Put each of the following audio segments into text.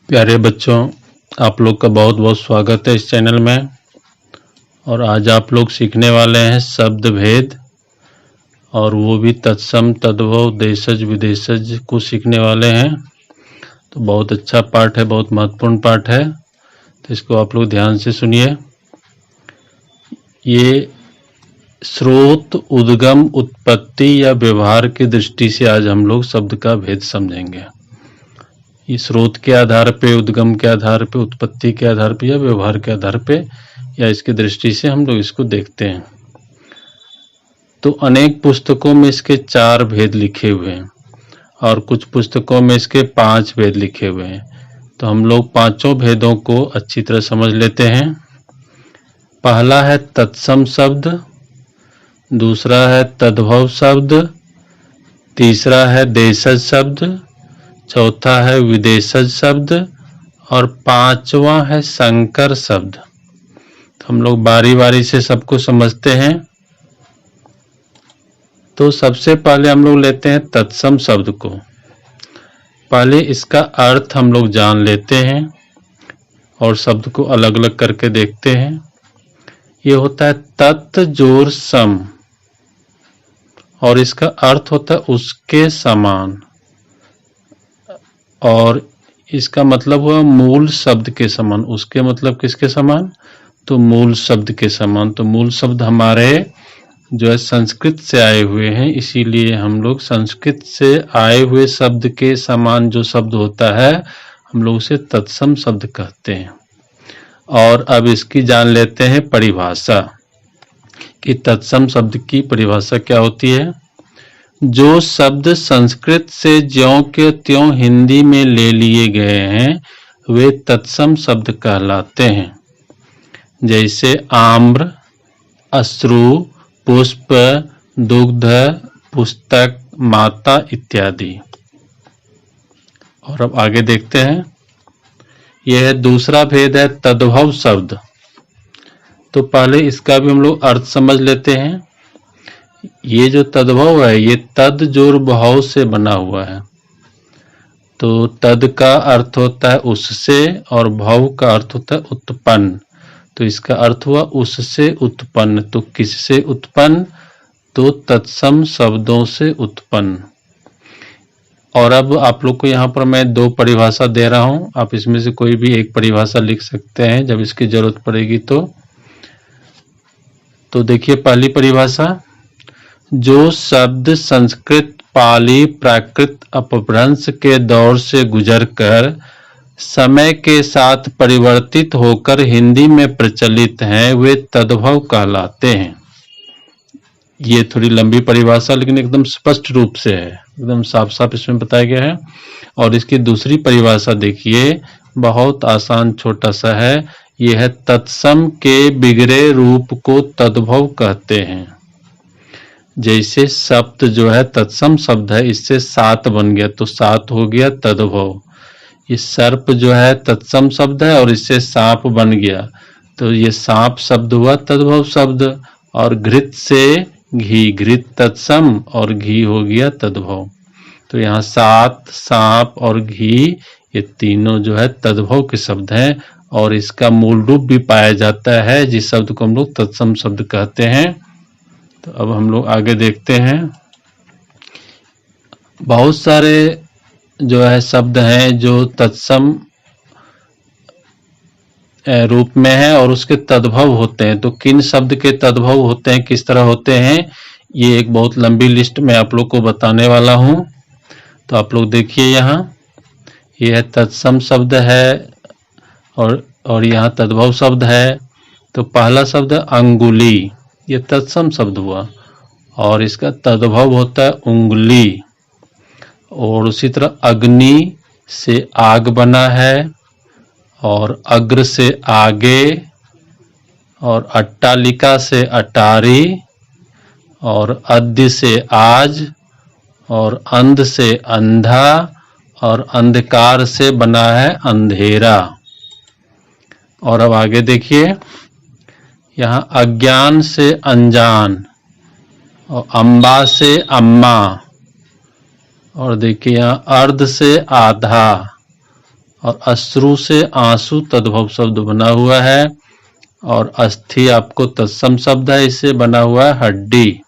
प्यारे बच्चों, आप लोग का बहुत बहुत स्वागत है इस चैनल में। और आज आप लोग सीखने वाले हैं शब्द भेद, और वो भी तत्सम तद्भव देशज विदेशज को सीखने वाले हैं। तो बहुत अच्छा पाठ है, बहुत महत्वपूर्ण पाठ है, तो इसको आप लोग ध्यान से सुनिए। ये स्रोत, उद्गम, उत्पत्ति या व्यवहार की दृष्टि से आज हम लोग शब्द का भेद समझेंगे। ये स्रोत के आधार पे, उद्गम के आधार पे, उत्पत्ति के आधार पे या व्यवहार के आधार पे या इसकी दृष्टि से हम लोग इसको देखते हैं। तो अनेक पुस्तकों में इसके 4 भेद लिखे हुए हैं और कुछ पुस्तकों में इसके 5 भेद लिखे हुए हैं। तो हम लोग पांचों भेदों को अच्छी तरह समझ लेते हैं। पहला है तत्सम शब्द, दूसरा है तद्भव शब्द, तीसरा है देशज शब्द, चौथा है विदेशज शब्द और पांचवा है संकर शब्द। तो हम लोग बारी बारी से सबको समझते हैं। तो सबसे पहले हम लोग लेते हैं तत्सम शब्द को। पहले इसका अर्थ हम लोग जान लेते हैं और शब्द को अलग अलग करके देखते हैं। ये होता है तत् जोर सम, और इसका अर्थ होता है उसके समान, और इसका मतलब हुआ मूल शब्द के समान। उसके मतलब किसके समान? तो मूल शब्द के समान। तो मूल शब्द हमारे जो है संस्कृत से आए हुए हैं, इसीलिए हम लोग संस्कृत से आए हुए शब्द के समान जो शब्द होता है हम लोग उसे तत्सम शब्द कहते हैं। और अब इसकी जान लेते हैं परिभाषा कि तत्सम शब्द की परिभाषा क्या होती है। जो शब्द संस्कृत से ज्यों के त्यों हिंदी में ले लिए गए हैं वे तत्सम शब्द कहलाते हैं। जैसे आम्र, अश्रु, पुष्प, दुग्ध, पुस्तक, माता इत्यादि। और अब आगे देखते हैं। यह दूसरा भेद है तद्भव शब्द। तो पहले इसका भी हम लोग अर्थ समझ लेते हैं। ये जो तद्भव है ये तद जोर भाव से बना हुआ है। तो तद का अर्थ होता है उससे और भाव का अर्थ होता है उत्पन्न। तो इसका अर्थ हुआ उससे उत्पन्न। तो किससे उत्पन्न? तो तत्सम शब्दों से उत्पन्न। और अब आप लोग को यहाँ पर मैं 2 परिभाषा दे रहा हूँ, आप इसमें से कोई भी एक परिभाषा लिख सकते हैं जब इसकी जरूरत पड़ेगी। तो देखिए पहली परिभाषा, जो शब्द संस्कृत, पाली, प्राकृत अपभ्रंश के दौर से गुजरकर समय के साथ परिवर्तित होकर हिंदी में प्रचलित हैं वे तद्भव कहलाते हैं। ये थोड़ी लंबी परिभाषा लेकिन एकदम स्पष्ट रूप से है, एकदम साफ साफ इसमें बताया गया है। और इसकी दूसरी परिभाषा देखिए, बहुत आसान, छोटा सा है। यह है तत्सम के बिगड़े रूप को तद्भव कहते हैं। जैसे सप्त जो है तत्सम शब्द है, इससे 7 बन गया तो 7 हो गया तद्भव। ये सर्प जो है तत्सम शब्द है और इससे सांप बन गया तो ये सांप शब्द हुआ तद्भव शब्द। और घृत से घी, घृत तत्सम और घी हो गया तद्भव। तो यहाँ 7, सांप और घी ये तीनों जो है तद्भव के शब्द हैं और इसका मूल रूप भी पाया जाता है जिस शब्द को हम लोग तत्सम शब्द कहते हैं। तो अब हम लोग आगे देखते हैं। बहुत सारे जो है शब्द हैं जो तत्सम रूप में है और उसके तद्भव होते हैं। तो किन शब्द के तद्भव होते हैं, किस तरह होते हैं, ये एक बहुत लंबी लिस्ट में आप लोग को बताने वाला हूं। तो आप लोग देखिए, यहाँ यह तत्सम शब्द है और यहाँ तद्भव शब्द है। तो पहला शब्द अंगुली, ये तत्सम शब्द हुआ और इसका तद्भव होता है उंगली। और उसी तरह अग्नि से आग बना है और अग्र से आगे, और अट्टालिका से अटारी, और अद्य से आज, और अंध से अंधा, और अंधकार से बना है अंधेरा। और अब आगे देखिए, यहाँ अज्ञान से अनजान, और अम्बा से अम्मा, और देखिए यहाँ अर्ध से आधा, और अश्रु से आंसू तद्भव शब्द बना हुआ है। और अस्थि आपको तत्सम शब्द है, इससे बना हुआ है हड्डी।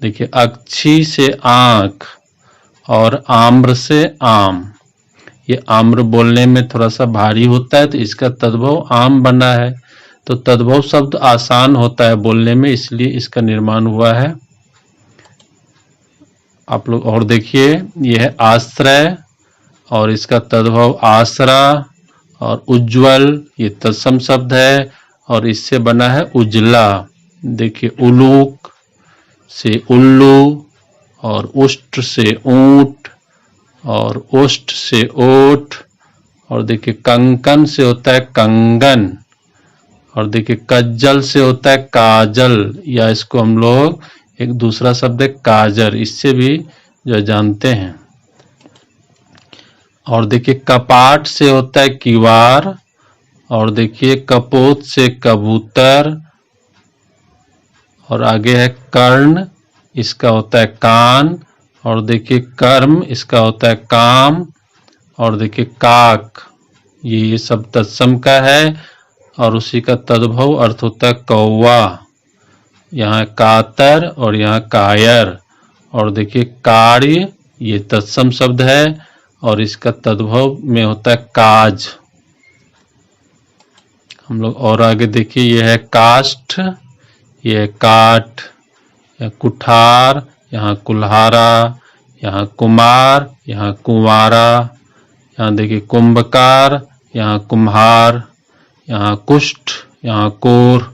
देखिए अक्षी से आंख और आम्र से आम। ये आम्र बोलने में थोड़ा सा भारी होता है तो इसका तद्भव आम बना है। तो तद्भव शब्द आसान होता है बोलने में, इसलिए इसका निर्माण हुआ है। आप लोग और देखिए, यह है आश्रय और इसका तद्भव आसरा। और उज्ज्वल ये तत्सम शब्द है और इससे बना है उजला। देखिए उलूक से उल्लू और उष्ट से ऊंट और ओष्ठ से ओठ। और देखिए कंकन से होता है कंगन। और देखिए कज्जल से होता है काजल, या इसको हम लोग एक दूसरा शब्द है काजर, इससे भी जो जानते हैं। और देखिए कपाट से होता है किवार। और देखिए कपोत से कबूतर। और आगे है कर्ण, इसका होता है कान। और देखिए कर्म, इसका होता है काम। और देखिए काक, ये सब तत्सम का है और उसी का तद्भव अर्थ होता है कौवा। यहाँ कातर और यहाँ कायर। और देखिए कार्य, ये तत्सम शब्द है और इसका तद्भव में होता है काज। हम लोग और आगे देखिए, यह है काष्ठ, यह है काठ, यह कुठार, यहाँ कुल्हारा, यहाँ कुमार, यहाँ कुंवारा। यहाँ देखिए कुंभकार, यहाँ कुम्हार, यहाँ कुष्ठ, यहाँ कोर।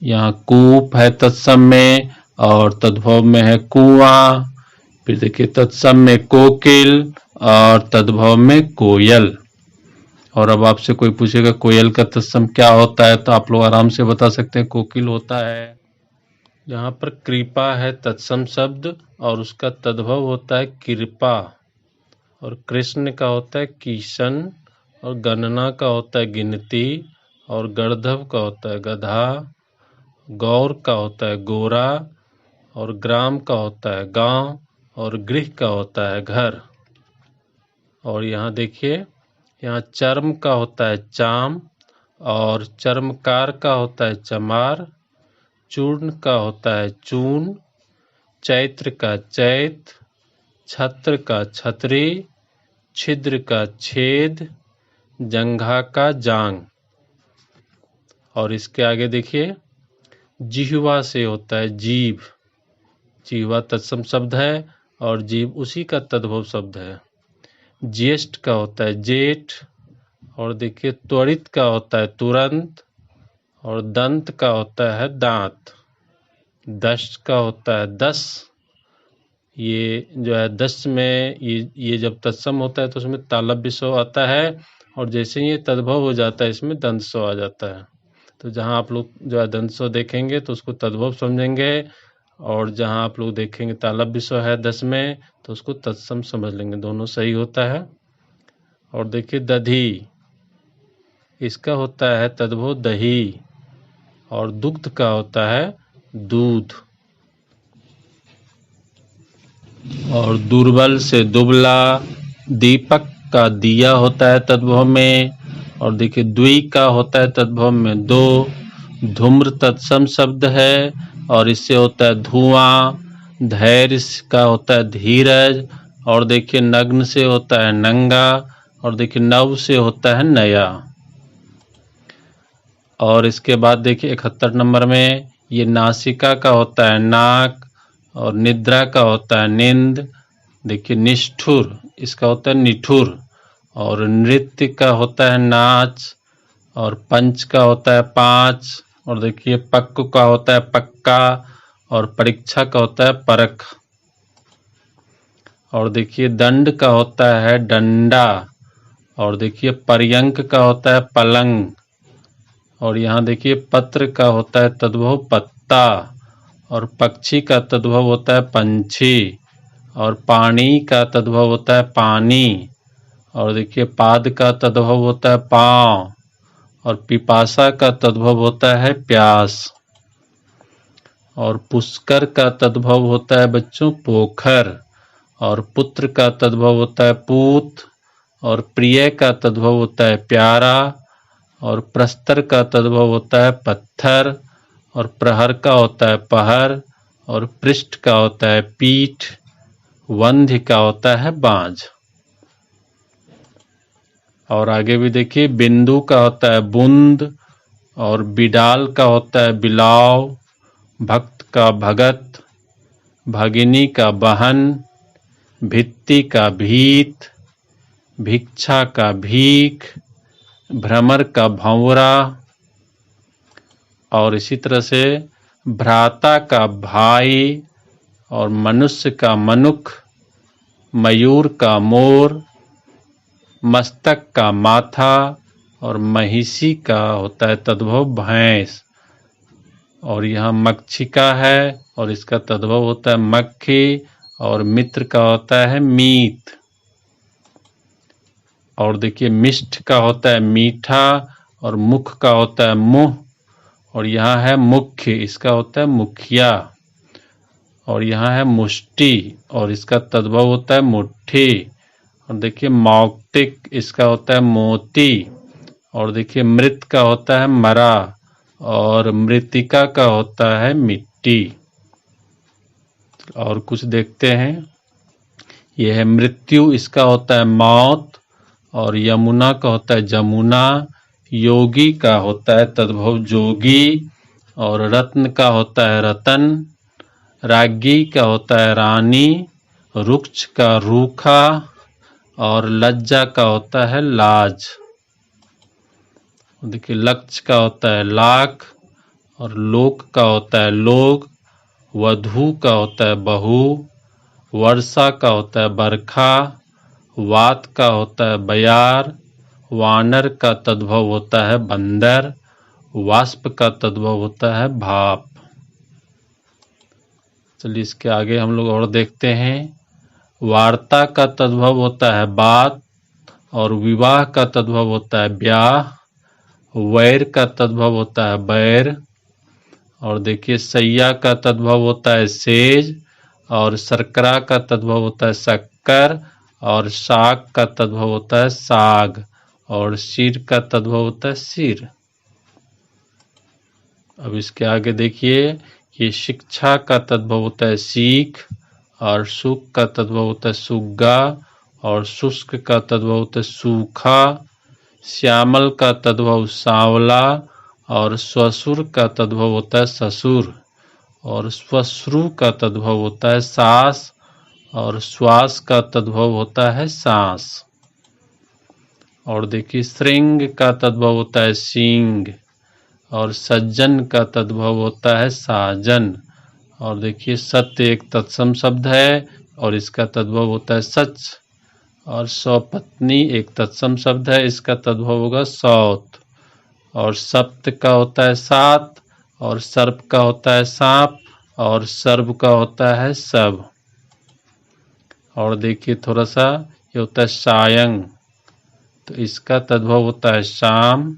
यहाँ कूप है तत्सम में और तद्भव में है कुआं। फिर देखिए तत्सम में कोकिल और तद्भव में कोयल। और अब आपसे कोई पूछेगा कोयल का तत्सम क्या होता है, तो आप लोग आराम से बता सकते हैं कोकिल होता है। यहाँ पर कृपा है तत्सम शब्द और उसका तद्भव होता है कृपा। और कृष्ण का होता है किशन। और गणना का होता है गिनती। और गर्धव का होता है गधा। गौर का होता है गोरा। और ग्राम का होता है गांव। और गृह का होता है घर। और यहाँ देखिए, यहाँ चर्म का होता है चाम। और चर्मकार का होता है चमार। चूर्ण का होता है चून। चैत्र का चैत। छत्र का छतरी। छिद्र का छेद। जंघा का जांग। और इसके आगे देखिए, जिह्वा से होता है जीभ। जिह्वा तत्सम शब्द है और जीभ उसी का तद्भव शब्द है। ज्येष्ठ का होता है जेठ। और देखिए त्वरित का होता है तुरंत। और दंत का होता है दांत। दश का होता है दस। ये जो है दश में ये जब तत्सम होता है तो उसमें तालव्य स्व आता है और जैसे ही ये तद्भव हो जाता है इसमें दंत स्व आ जाता है। तो जहाँ आप लोग जो है दंत स्व देखेंगे तो उसको तद्भव समझेंगे और जहाँ आप लोग देखेंगे तालव्य स्व है दश में तो उसको तत्सम समझ लेंगे, दोनों सही होता है। और देखिए दधी, इसका होता है तद्भव दही। और दुग्ध का होता है दूध। और दुर्बल से दुबला। दीपक का दिया होता है तद्भव में। और देखिए द्वि का होता है तद्भव में दो। धूम्र तत्सम शब्द है और इससे होता है धुआं। धैर्य का होता है धीरज। और देखिए नग्न से होता है नंगा। और देखिए नव से होता है नया। और इसके बाद देखिए 71 नंबर में ये नासिका का होता है नाक। और निद्रा का होता है नींद। देखिए निष्ठुर, इसका होता है निठुर। और नृत्य का होता है नाच। और पंच का होता है पाँच। और देखिए पक्क का होता है पक्का। और परीक्षा का होता है परख। और देखिए दंड का होता है डंडा। और देखिए पर्यंक का होता है पलंग। और यहाँ देखिए पत्र का होता है तद्भव पत्ता। और पक्षी का तद्भव होता है पंछी। और पानी का तद्भव होता है पानी। और देखिए पाद का तद्भव होता है पाँव। और पिपासा का तद्भव होता है प्यास। और पुष्कर का तद्भव होता है बच्चों पोखर। और पुत्र का तद्भव होता है पूत। और प्रिय का तद्भव होता है प्यारा, और प्रस्तर का तद्भव होता है पत्थर, और प्रहर का होता है पहर, और पृष्ठ का होता है पीठ, वंध्य का होता है बांझ। और आगे भी देखिए, बिंदु का होता है बूंद, और बिडाल का होता है बिलाव, भक्त का भगत, भगिनी का बहन, भित्ति का भीत, भिक्षा का भीख, भ्रमर का भंवरा, और इसी तरह से भ्राता का भाई, और मनुष्य का मनुख, मयूर का मोर, मस्तक का माथा, और महिषी का होता है तद्भव भैंस। और यहाँ मक्षिका है और इसका तद्भव होता है मक्खी, और मित्र का होता है मीत। और देखिए, मिष्ठ का होता है मीठा, और मुख का होता है मुंह, और यहाँ है मुख्य, इसका होता है मुखिया। और यहाँ है मुष्टि और इसका तद्भव होता है मुट्ठी। और देखिए, मौक्तिक, इसका होता है मोती। और देखिए, मृत का होता है मरा, और मृतिका का होता है मिट्टी। और कुछ देखते हैं, यह है मृत्यु, इसका होता है मौत, और यमुना का होता है जमुना, योगी का होता है तद्भव जोगी, और रत्न का होता है रतन, राज्ञी का होता है रानी, रुक्ष का रूखा, और लज्जा का होता है लाज। देखिए, लक्ष्य का होता है लाख, और लोक का होता है लोग, वधू का होता है बहू, वर्षा का होता है बरखा, वात का होता है बयार, वानर का तद्भव होता है बंदर, वाष्प का तद्भव होता है भाप। चलिए, इसके आगे हम लोग और देखते हैं। वार्ता का तद्भव होता है बात, और विवाह का तद्भव होता है ब्याह, वैर का तद्भव होता है बैर। और देखिए, सैया का तद्भव होता है सेज, और शर्करा का तद्भव होता है शक्कर, और साग का तद्भव होता है साग, और सिर का तद्भव होता है सिर। अब इसके आगे देखिए, ये शिक्षा का तद्भव होता है सीख, और सुख का तद्भव होता है सुग्गा, और शुष्क का तद्भव होता है सूखा, श्यामल का तद्भव सांवला, और स्वसुर का तद्भव होता है ससुर, और स्वश्रु का तद्भव होता है सास, और श्वास का तद्भव होता है सांस। और देखिए, श्रृंग का तद्भव होता है सींग, और सज्जन का तद्भव होता है साजन। और देखिए, सत्य एक तत्सम शब्द है और इसका तद्भव होता है सच। और सौपत्नी एक तत्सम शब्द है, इसका तद्भव होगा सौत। और सप्त का होता है सात, और सर्प का होता है सांप, और सर्व का होता है सब। और देखिए, थोड़ा सा ये होता है सायं, तो इसका तद्भव होता है शाम।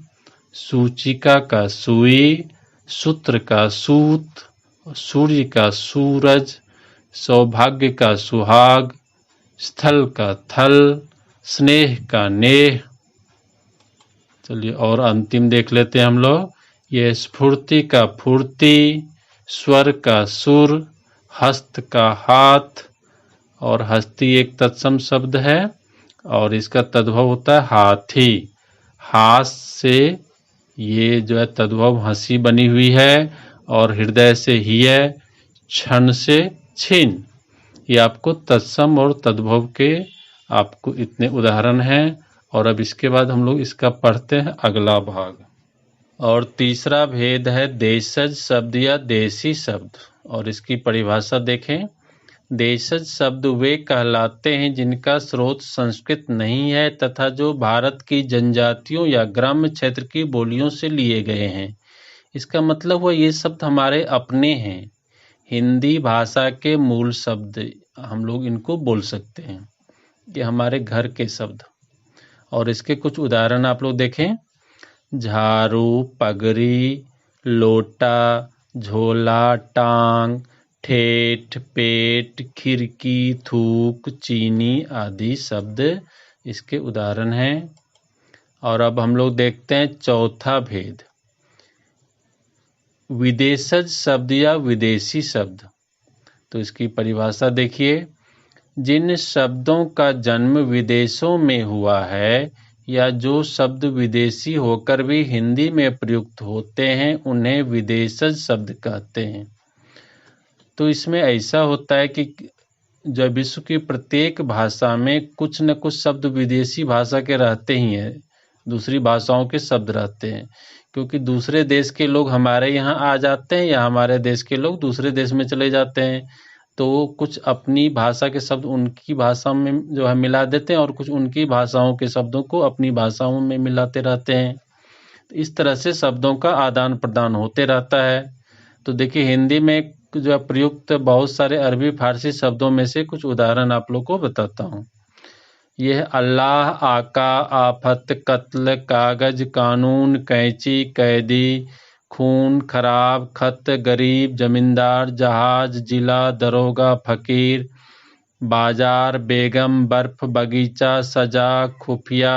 सूचिका का सुई, सूत्र का सूत, सूर्य का सूरज, सौभाग्य का सुहाग, स्थल का थल, स्नेह का नेह। चलिए, और अंतिम देख लेते हैं हम लोग। ये स्फूर्ति का फूर्ति, स्वर का सुर, हस्त का हाथ, और हस्ती एक तत्सम शब्द है और इसका तद्भव होता है हाथी। हास से ये जो है तद्भव हंसी बनी हुई है, और हृदय से हिय, क्षण से छिन। ये आपको तत्सम और तद्भव के आपको इतने उदाहरण हैं। और अब इसके बाद हम लोग इसका पढ़ते हैं अगला भाग। और तीसरा भेद है देशज शब्द या देशी शब्द। और इसकी परिभाषा देखें। देशज शब्द वे कहलाते हैं जिनका स्रोत संस्कृत नहीं है तथा जो भारत की जनजातियों या ग्राम्य क्षेत्र की बोलियों से लिए गए हैं। इसका मतलब हुआ ये शब्द हमारे अपने हैं, हिंदी भाषा के मूल शब्द हम लोग इनको बोल सकते हैं, ये हमारे घर के शब्द। और इसके कुछ उदाहरण आप लोग देखें। झाड़ू, पगड़ी, लोटा, झोला, टांग, ठेठ, पेट, खिड़की, थूक, चीनी आदि शब्द इसके उदाहरण हैं। और अब हम लोग देखते हैं चौथा भेद, विदेशज शब्द या विदेशी शब्द। तो इसकी परिभाषा देखिए, जिन शब्दों का जन्म विदेशों में हुआ है या जो शब्द विदेशी होकर भी हिंदी में प्रयुक्त होते हैं उन्हें विदेशज शब्द कहते हैं। तो इसमें ऐसा होता है कि जो विश्व की प्रत्येक भाषा में कुछ न कुछ शब्द विदेशी भाषा के रहते ही हैं, दूसरी भाषाओं के शब्द रहते हैं, क्योंकि दूसरे देश के लोग हमारे यहाँ आ जाते हैं या हमारे देश के लोग दूसरे देश में चले जाते हैं, तो कुछ अपनी भाषा के शब्द उनकी भाषा में जो है मिला देते हैं और कुछ उनकी भाषाओं के शब्दों को अपनी भाषाओं में मिलाते रहते हैं। तो इस तरह से शब्दों का आदान प्रदान होते रहता है। तो देखिए, हिंदी में जो प्रयुक्त बहुत सारे अरबी फारसी शब्दों में से कुछ उदाहरण आप लोग को बताता हूँ। यह अल्लाह, आका, आफत, कत्ल, कागज, कानून, कैंची, कैदी, खून, खराब, खत, गरीब, जमींदार, जहाज, जिला, दरोगा, फकीर, बाजार, बेगम, बर्फ, बगीचा, सजा, खुफिया,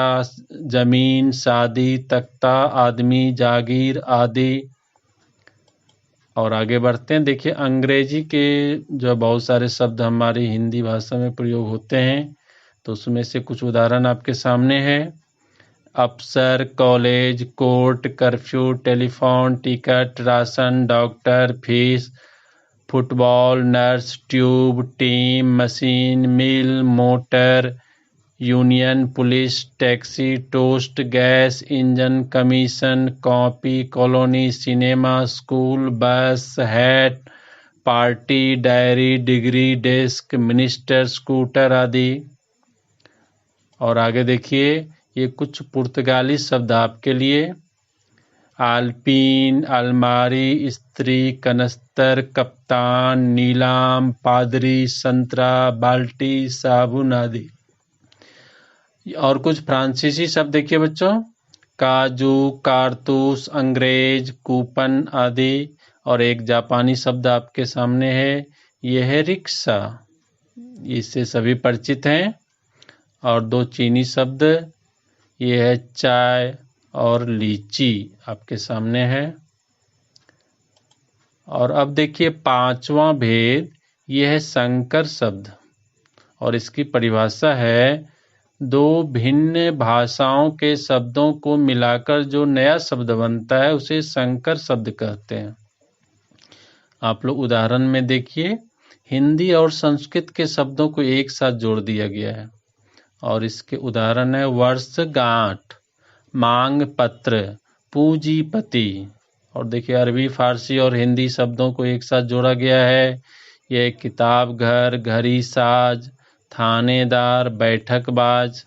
जमीन, शादी, तख्ता, आदमी, जागीर आदि। और आगे बढ़ते हैं। देखिए, अंग्रेजी के जो बहुत सारे शब्द हमारी हिंदी भाषा में प्रयोग होते हैं, तो उसमें से कुछ उदाहरण आपके सामने है। अफसर, college, court, curfew, telephone, ticket, ration, doctor, fees, football, nurse, tube, team, machine, mill, motor, union, police, taxi, toast, gas, engine, commission, copy, colony, cinema, school, bus, hat, party, diary, degree, desk, minister, scooter आदि। और आगे देखिए, ये कुछ पुर्तगाली शब्द आपके लिए। आल्पीन, अलमारी, स्त्री, कनस्तर, कप्तान, नीलाम, पादरी, संतरा, बाल्टी, साबुन आदि। और कुछ फ्रांसीसी शब्द देखिए बच्चों, काजू, कारतूस, अंग्रेज, कूपन आदि। और एक जापानी शब्द आपके सामने है, यह है रिक्शा, इससे सभी परिचित हैं। और दो चीनी शब्द, ये है चाय और लीची, आपके सामने है। और अब देखिए पांचवा भेद, यह है संकर शब्द, और इसकी परिभाषा है, दो भिन्न भाषाओं के शब्दों को मिलाकर जो नया शब्द बनता है उसे संकर शब्द कहते हैं। आप लोग उदाहरण में देखिए, हिंदी और संस्कृत के शब्दों को एक साथ जोड़ दिया गया है, और इसके उदाहरण है वर्षगांठ, मांग पत्र, पूंजीपति। और देखिए, अरबी, फारसी और हिंदी शब्दों को एक साथ जोड़ा गया है, यह किताब घर, घड़ी साज, थानेदार, बैठकबाज।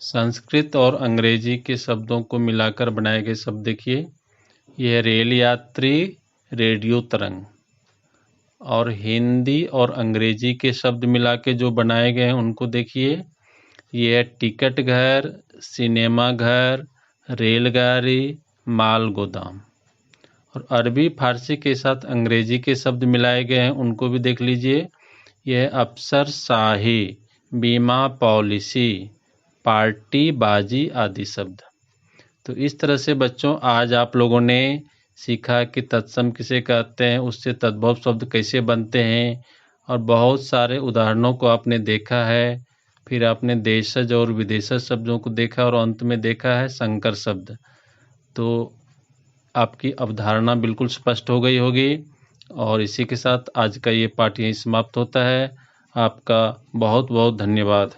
संस्कृत और अंग्रेजी के शब्दों को मिलाकर बनाए गए शब्द देखिए, यह रेल यात्री, रेडियो तरंग। और हिंदी और अंग्रेजी के शब्द मिला के जो बनाए गए हैं उनको देखिए, ये टिकट घर, सिनेमा घर, रेलगाड़ी, माल गोदाम। और अरबी फारसी के साथ अंग्रेजी के शब्द मिलाए गए हैं उनको भी देख लीजिए, यह अफसर शाही, बीमा पॉलिसी, पार्टी बाजी आदि शब्द। तो इस तरह से बच्चों आज आप लोगों ने सीखा कि तत्सम किसे कहते हैं, उससे तद्भव शब्द कैसे बनते हैं, और बहुत सारे उदाहरणों को आपने देखा है। फिर आपने देशज और विदेशज शब्दों को देखा और अंत में देखा है संकर शब्द। तो आपकी अवधारणा बिल्कुल स्पष्ट हो गई होगी। और इसी के साथ आज का ये पाठ यहीं समाप्त होता है। आपका बहुत बहुत धन्यवाद।